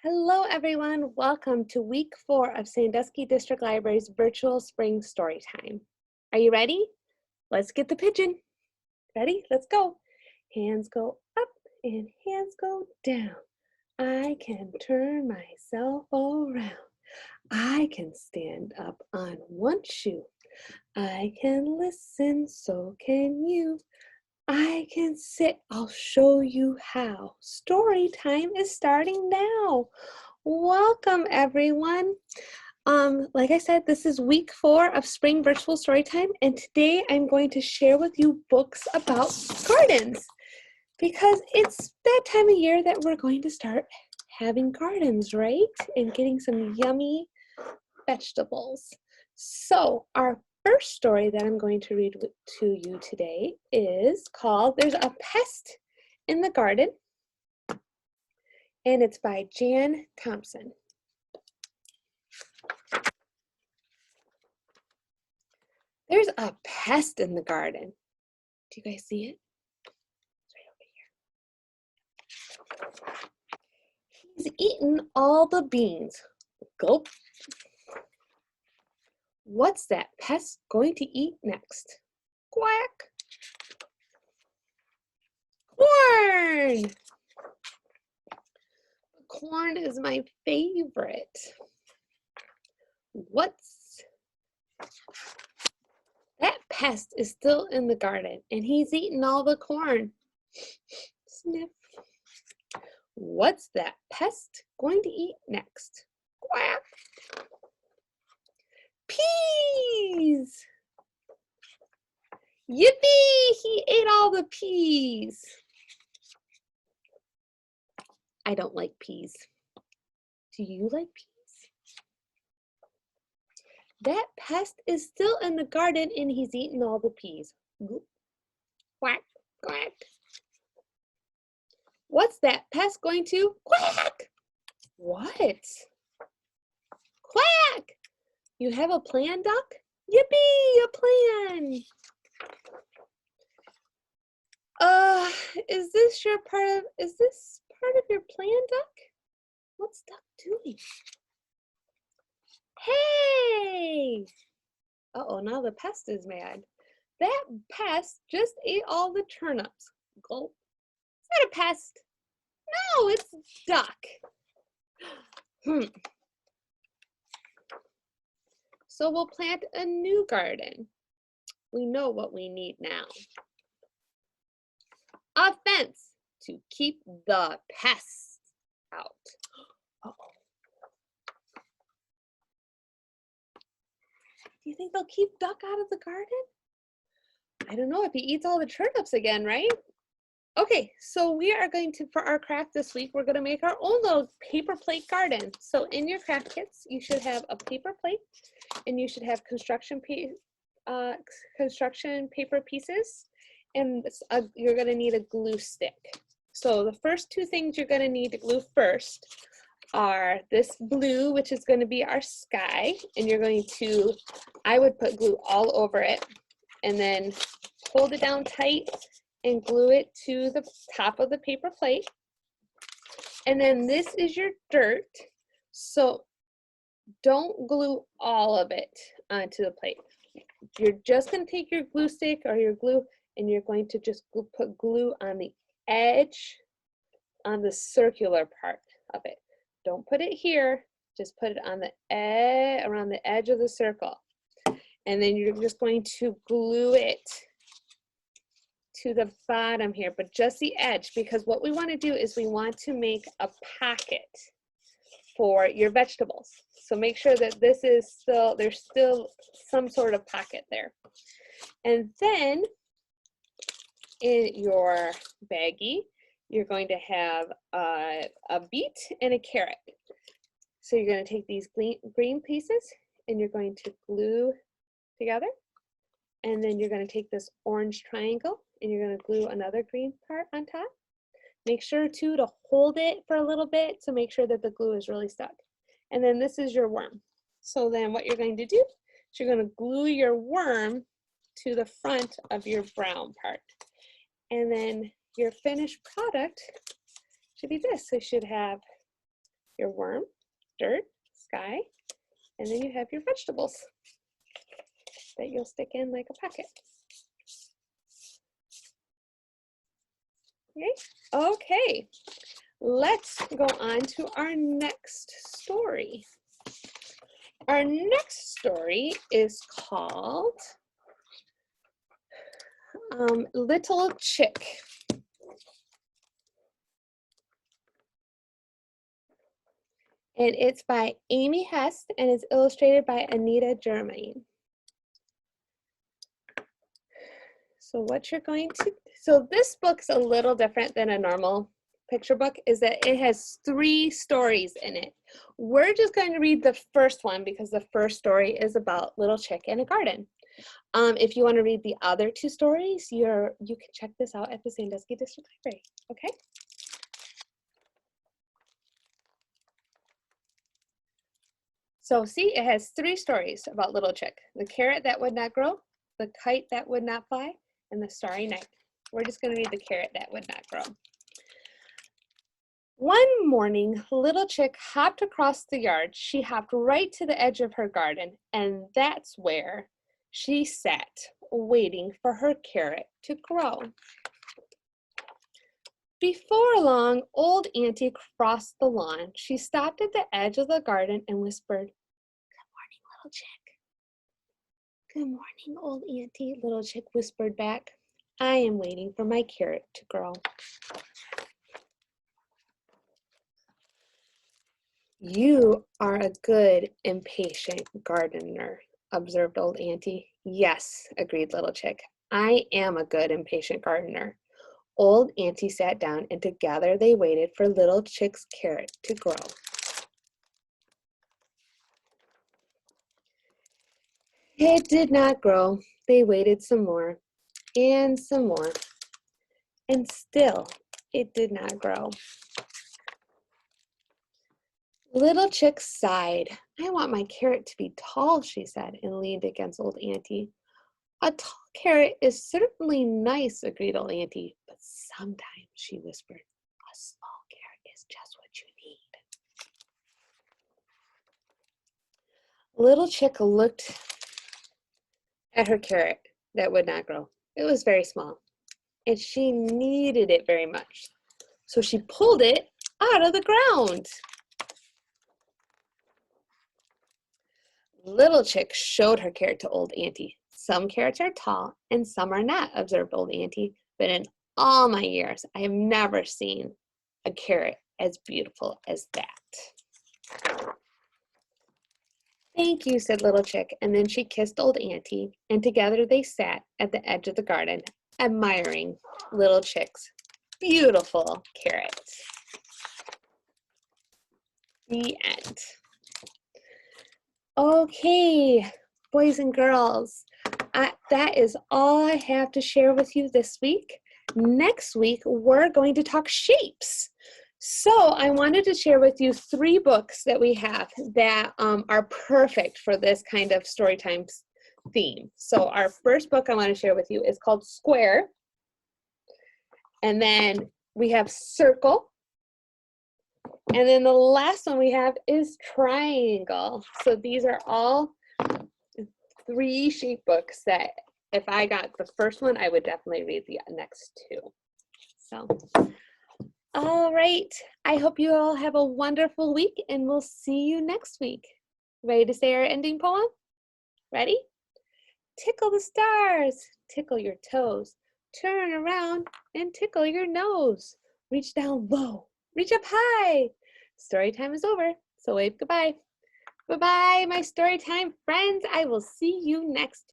Hello everyone, welcome to week 4 of Sandusky District Library's virtual spring story time. Are you ready? Let's get the pigeon. Ready? Let's go. Hands go up and hands go down. I can turn myself around. I can stand up on one shoe. I can listen, so can you. I can sit, I'll show you how. Story time is starting now. Welcome everyone. Like I said, this is week 4 of spring virtual story time, and today I'm going to share with you books about gardens because it's that time of year that we're going to start having gardens, right? And getting some yummy vegetables. So our first story that I'm going to read to you today is called There's a Pest in the Garden, and it's by Jan Thompson. There's a pest in the garden. Do you guys see it? It's right over here. He's eaten all the beans. Gulp. What's that pest going to eat next? Quack. Corn. Corn is my favorite. That pest is still in the garden and he's eaten all the corn. Sniff. What's that pest going to eat next? Quack. Peas! Yippee! He ate all the peas. I don't like peas. Do you like peas? That pest is still in the garden and he's eaten all the peas. Quack, quack. What's that pest going to? Quack! What? Quack! You have a plan, duck? Yippee, a plan! Is this part of your plan, duck? What's duck doing? Hey! Uh-oh, now the pest is mad. That pest just ate all the turnips. Gulp. Is that a pest? No, it's duck. So we'll plant a new garden. We know what we need now. A fence to keep the pests out. Uh-oh. Do you think they'll keep duck out of the garden? I don't know if he eats all the turnips again, right? Okay, so we are going to, for our craft this week, we're going to make our own little paper plate garden. So in your craft kits, you should have a paper plate and you should have construction paper pieces, and you're going to need a glue stick. So the first two things you're going to need to glue first are this blue, which is going to be our sky, and you're going to, I would put glue all over it and then hold it down tight and glue it to the top of the paper plate. And then this is your dirt, so don't glue all of it onto the plate. You're just going to take your glue stick or your glue and you're going to just put glue on the edge, on the circular part of it. Don't put it here, just put it on the edge, around the edge of the circle. And then you're just going to glue it to the bottom here, but just the edge, because what we want to do is we want to make a pocket for your vegetables. So make sure that this is still, there's still some sort of pocket there. And then in your baggie, you're going to have a beet and a carrot. So you're going to take these green pieces and you're going to glue together. And then you're going to take this orange triangle and you're going to glue another green part on top. Make sure too to hold it for a little bit to make sure that the glue is really stuck. And then this is your worm. So then what you're going to do is you're going to glue your worm to the front of your brown part. And then your finished product should be this. So you should have your worm, dirt, sky, and then you have your vegetables that you'll stick in like a pocket. Okay, let's go on to our next story. Our next story is called Little Chick. And it's by Amy Hest and it's illustrated by Anita Germain. So what you're going to, so this book's a little different than a normal picture book, is that it has 3 stories in it. We're just going to read the first one because the first story is about Little Chick in a garden. If you want to read the other 2 stories, you can check this out at the Sandusky District Library, okay? So see, it has 3 stories about Little Chick. The carrot that would not grow, the kite that would not fly, and the starry night. We're just going to read the carrot that would not grow. One morning, Little Chick hopped across the yard. She hopped right to the edge of her garden, and that's where she sat, waiting for her carrot to grow. Before long, old Auntie crossed the lawn. She stopped at the edge of the garden and whispered, "Good morning, Little Chick." "Good morning, old Auntie," Little Chick whispered back. "I am waiting for my carrot to grow." "You are a good, impatient gardener," observed old Auntie. "Yes," agreed Little Chick. "I am a good, impatient gardener." Old Auntie sat down, and together they waited for Little Chick's carrot to grow. It did not grow. They waited some more, and some more, and still it did not grow. Little Chick sighed. "I want my carrot to be tall," she said, and leaned against old Auntie. "A tall carrot is certainly nice," agreed old Auntie. "But sometimes," she whispered, "a small carrot is just what you need." Little Chick looked at her carrot that would not grow. It was very small, and she needed it very much. So she pulled it out of the ground. Little Chick showed her carrot to old Auntie. "Some carrots are tall and some are not," observed old Auntie. "But in all my years, I have never seen a carrot as beautiful as that." "Thank you," said Little Chick, and then she kissed old Auntie, and together they sat at the edge of the garden, admiring Little Chick's beautiful carrots. The end. Okay, boys and girls, that is all I have to share with you this week. Next week, we're going to talk shapes. So I wanted to share with you 3 books that we have that are perfect for this kind of story time theme. So our first book I want to share with you is called Square. And then we have Circle. And then the last one we have is Triangle. So these are all 3 shape books that if I got the first one, I would definitely read the next 2. So, all right. I hope you all have a wonderful week and we'll see you next week. Ready to say our ending poem? Ready? Tickle the stars, tickle your toes, turn around and tickle your nose. Reach down low, reach up high. Story time is over, so wave goodbye. Bye-bye, my story time friends. I will see you next